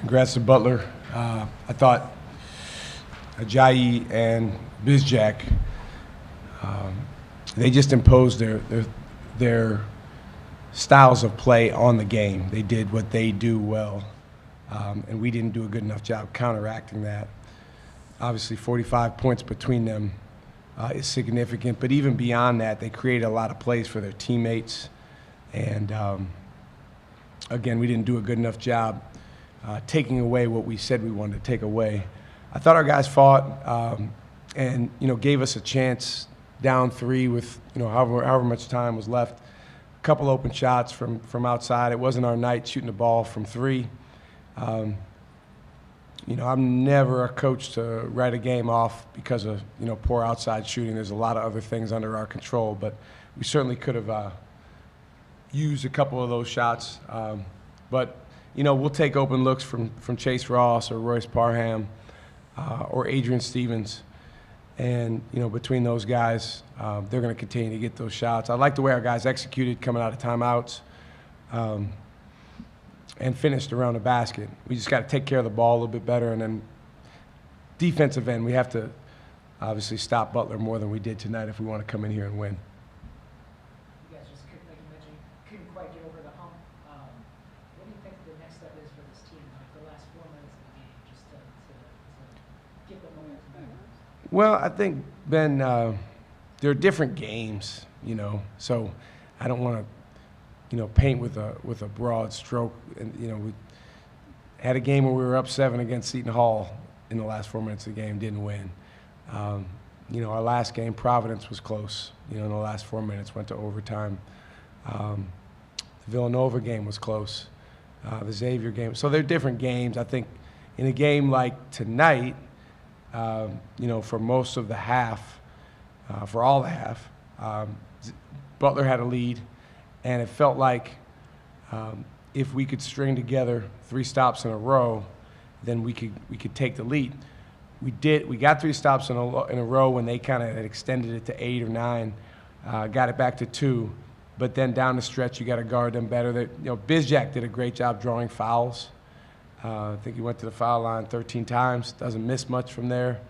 Congrats to Butler. I thought Ajayi and Bizjack, they just imposed their styles of play on the game. They did what they do well, and we didn't do a good enough job counteracting that. Obviously, 45 points between them is significant, but even beyond that, they created a lot of plays for their teammates. And again, we didn't do a good enough job taking away what we said we wanted to take away. I thought our guys fought and gave us a chance down 3 with however much time was left. A couple open shots from outside. It wasn't our night shooting the ball from 3. I'm never a coach to write a game off because of poor outside shooting. There's a lot of other things under our control, but we certainly could have used a couple of those shots. But we'll take open looks from Chase Ross or Royce Parham or Adrian Stevens. And, between those guys, they're going to continue to get those shots. I like the way our guys executed coming out of timeouts and finished around the basket. We just got to take care of the ball a little bit better. And then defensive end, we have to obviously stop Butler more than we did tonight if we want to come in here and win. You guys just couldn't, like you mentioned, couldn't quite get over the hump. What do you think the next step is for this team, like the last 4 minutes of the game, just to get the momentum back? Well, I think, Ben, they're different games, so I don't want to, paint with a broad stroke. And, we had a game where we were up 7 against Seton Hall in the last 4 minutes of the game, didn't win. Our last game, Providence was close, in the last 4 minutes, went to overtime. The Villanova game was close, the Xavier game. So they're different games. I think in a game like tonight, for most of the half, for all the half, Butler had a lead, and it felt like if we could string together 3 stops in a row, then we could take the lead. We did. We got 3 stops in a row when they kind of had extended it to 8 or 9, got it back to 2, but then down the stretch you got to guard them better. Bizjack did a great job drawing fouls. I think he went to the foul line 13 times, doesn't miss much from there.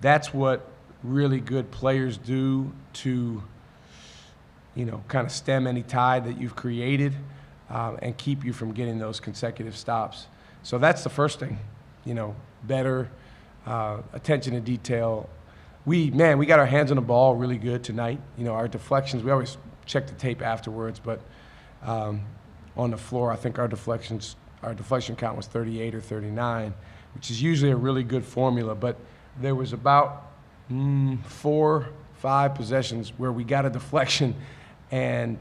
That's what really good players do to, kind of stem any tide that you've created and keep you from getting those consecutive stops. So that's the first thing, better attention to detail. We got our hands on the ball really good tonight. Our deflections, we always check the tape afterwards, but on the floor, I think our deflection count was 38 or 39, which is usually a really good formula. But there was about 4, 5 possessions where we got a deflection, and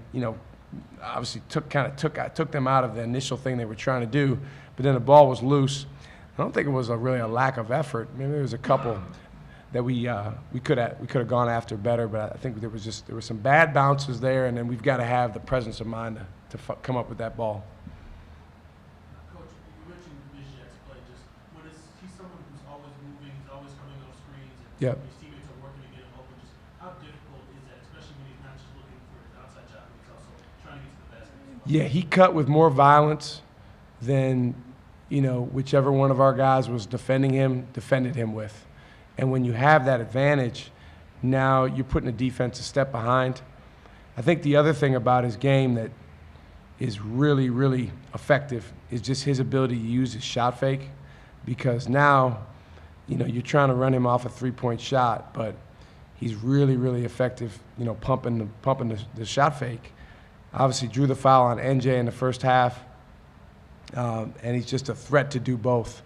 obviously took them out of the initial thing they were trying to do. But then the ball was loose. I don't think it was really a lack of effort. Maybe there was a couple that we could have gone after better. But I think there were some bad bounces there, and then we've got to have the presence of mind to come up with that ball. Yep. His teammates are working to get him open. Just how difficult is that, especially when he's not just looking for an outside shot, but he's also trying to get to the basket? Yeah, he cut with more violence than whichever one of our guys was defended him with. And when you have that advantage, now you're putting the defense a step behind. I think the other thing about his game that is really, really effective is just his ability to use his shot fake, because now you're trying to run him off a 3-point shot, but he's really, really effective, pumping the shot fake. Obviously drew the foul on NJ in the first half, and he's just a threat to do both.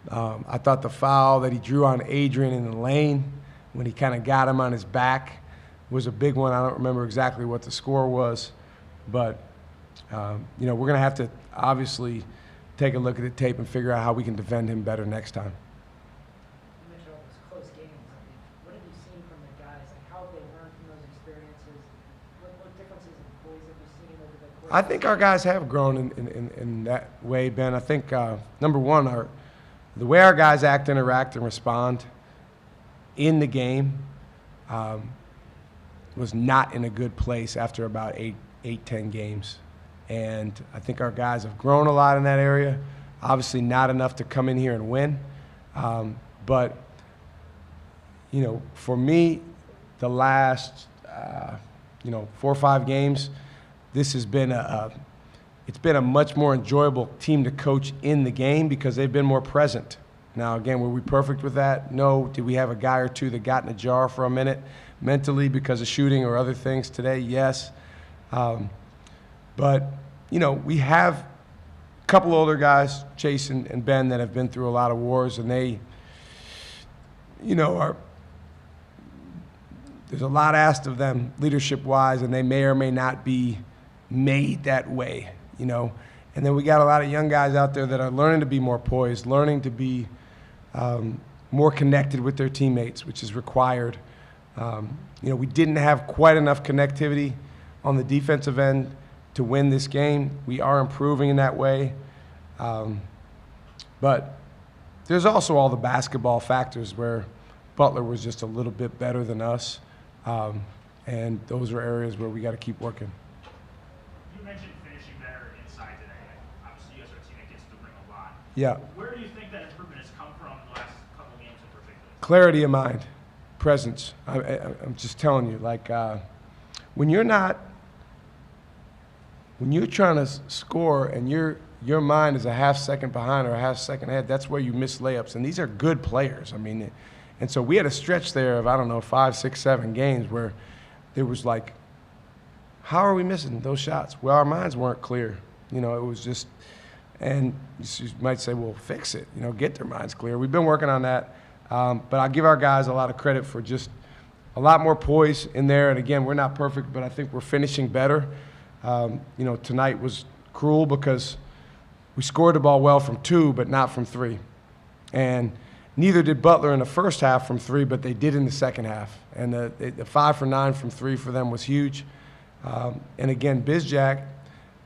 I thought the foul that he drew on Adrian in the lane when he kind of got him on his back was a big one. I don't remember exactly what the score was, but we're going to have to obviously take a look at the tape and figure out how we can defend him better next time. Close games. What have you seen from the guys? Like, how have they learned from those experiences? What differences in boys have you seen over the course? I think our guys have grown in that way, Ben. I think number one, the way our guys act, interact, and respond in the game was not in a good place after about 10 games. And I think our guys have grown a lot in that area. Obviously not enough to come in here and win. But, you know, for me, the last, 4 or 5 games, this has been it's been a much more enjoyable team to coach in the game because they've been more present. Now, again, were we perfect with that? No. Did we have a guy or two that got in a jar for a minute mentally because of shooting or other things today? Yes. But, you know, we have a couple older guys, Chase and Ben, that have been through a lot of wars, and they, you know, there's a lot asked of them leadership-wise, and they may or may not be made that way, you know. And then we got a lot of young guys out there that are learning to be more poised, learning to be more connected with their teammates, which is required. You know, we didn't have quite enough connectivity on the defensive end to win this game. We are improving in that way. But there's also all the basketball factors where Butler was just a little bit better than us. And those are areas where we got to keep working. You mentioned finishing better inside today. Obviously, you guys are a team that gets to bring a lot. Yeah. Where do you think that improvement has come from the last couple of games in particular? Clarity of mind, presence. I'm just telling you, like, when you're trying to score and your mind is a half second behind or a half second ahead, that's where you miss layups. And these are good players. I mean, and so we had a stretch there of, I don't know, 5, 6, 7 games where there was like, how are we missing those shots? Well, our minds weren't clear. You know, it was just, and you might say, well, fix it. You know, get their minds clear. We've been working on that. But I give our guys a lot of credit for just a lot more poise in there. And again, we're not perfect, but I think we're finishing better. You know, tonight was cruel because we scored the ball well from 2, but not from 3. And neither did Butler in the first half from 3, but they did in the second half. And the 5 for 9 from 3 for them was huge. And again, Bizjack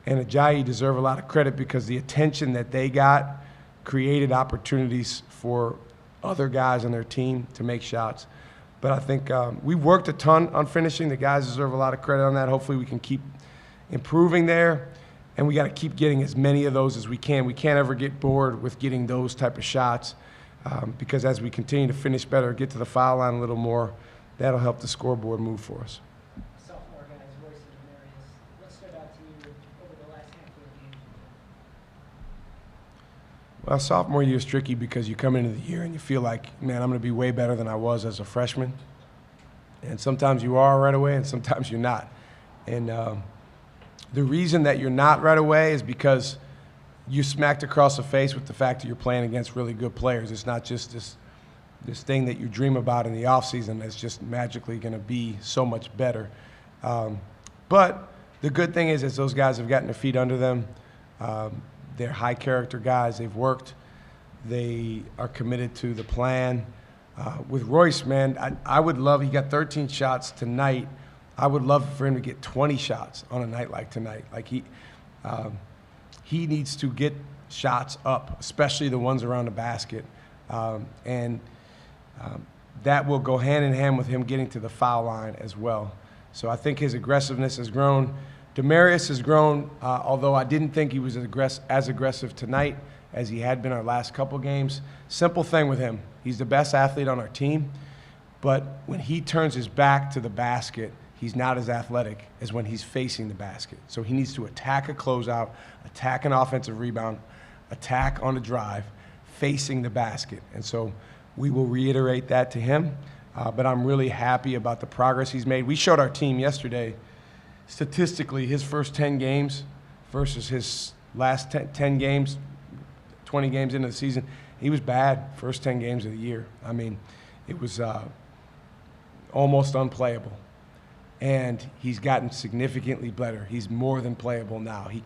and Ajayi deserve a lot of credit because the attention that they got created opportunities for other guys on their team to make shots. But I think we worked a ton on finishing. The guys deserve a lot of credit on that. Hopefully we can keep improving there. And we got to keep getting as many of those as we can. We can't ever get bored with getting those type of shots because as we continue to finish better, get to the foul line a little more, that'll help the scoreboard move for us. Sophomore guys, Royce and Demarius, what stood out to you over the last handful of games? Well, sophomore year is tricky because you come into the year and you feel like, man, I'm going to be way better than I was as a freshman. And sometimes you are right away and sometimes you're not. And the reason that you're not right away is because you smacked across the face with the fact that you're playing against really good players. It's not just this thing that you dream about in the offseason that's just magically going to be so much better. But the good thing is those guys have gotten their feet under them. They're high-character guys. They've worked. They are committed to the plan. With Royce, man, I would love – he got 13 shots tonight. I would love for him to get 20 shots on a night like tonight. Like he needs to get shots up, especially the ones around the basket. And that will go hand in hand with him getting to the foul line as well. So I think his aggressiveness has grown. Demarius has grown, although I didn't think he was as aggressive tonight as he had been our last couple games. Simple thing with him. He's the best athlete on our team, but when he turns his back to the basket, he's not as athletic as when he's facing the basket. So he needs to attack a closeout, attack an offensive rebound, attack on a drive, facing the basket. And so we will reiterate that to him, but I'm really happy about the progress he's made. We showed our team yesterday, statistically, his first 10 games versus his last 10 games, 20 games into the season. He was bad first 10 games of the year. I mean, it was almost unplayable. And he's gotten significantly better. He's more than playable now. He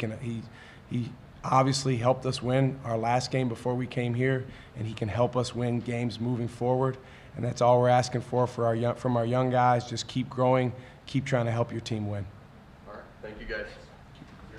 obviously helped us win our last game before we came here, and he can help us win games moving forward. And that's all we're asking from our young guys. Just keep growing, keep trying to help your team win. All right, thank you guys.